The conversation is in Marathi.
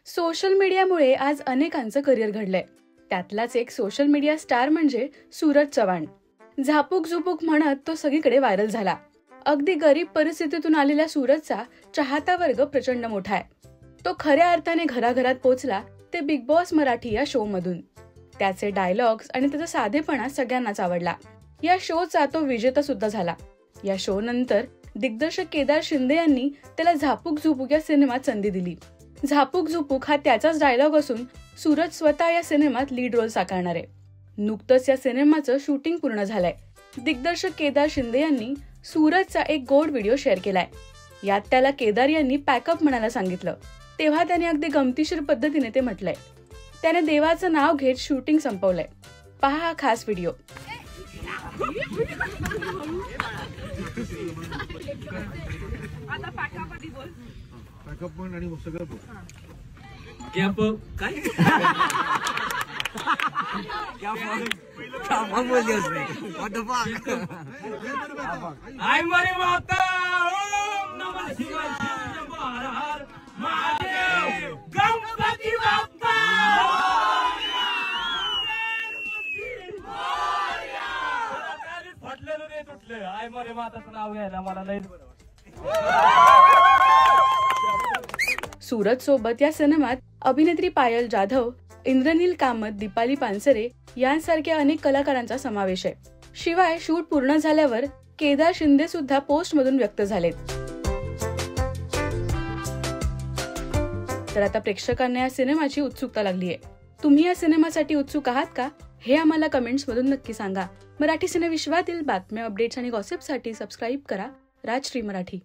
सोशल मीडियामुळे आज अनेकांचं करिअर घडलंय. त्यातलाच एक सोशल मीडिया स्टार म्हणजे सूरज चव्हाण. झापूक झुपूक म्हणत तो सगळीकडे व्हायरल झाला. अगदी गरीब परिस्थितीतून आलेल्या सूरजचा चाहता वर्ग प्रचंड मोठा आहे. तो खऱ्या अर्थाने घराघरात पोहोचला ते बिग बॉस मराठी या शो मधून. त्याचे डायलॉग्स आणि त्याचा साधेपणा सगळ्यांनाच आवडला. या शोचा तो विजेता सुद्धा झाला. या शो नंतर दिग्दर्शक केदार शिंदे यांनी त्याला झापूक झुपूक या सिनेमात संधी दिली. झापूक झुपूक हा त्याचाच डायलॉग असून सूरज स्वतः या सिनेमात लीड रोल साकारणार आहे. नुकतंच या सिनेमाचं शूटिंग पूर्ण झालंय. दिग्दर्शक केदार शिंदे यांनी सूरजचा एक गोड व्हिडिओ शेअर केलाय. यात त्याला केदार यांनी पॅकअप म्हणायला सांगितलं. तेव्हा त्याने अगदी गमतीशीर पद्धतीने ते म्हटलंय. त्याने देवाचं नाव घेत शूटिंग संपवलंय. पहा हा खास व्हिडिओ. सूरज सोबत या सिनेमात अभिनेत्री पायल जाधव, इंद्रनील कामत, दीपाली पानसरे यांसारख्या अनेक कलाकारांचा समावेश आहे. शिवाय शूट पूर्ण झाल्यावर केदार शिंदे सुद्धा पोस्ट मधून व्यक्त झालेत. तर आता प्रेक्षकांना या सिनेमाची उत्सुकता लागली आहे. तुम्ही या सिनेमासाठी उत्सुक आहात का? हे आम्हाला कमेंट्स मधून नक्की सांगा. मराठी सिनेविश्वातील बातम्या, अपडेट्स आणि गॉसिपसाठी सबस्क्राईब करा राजश्री मराठी.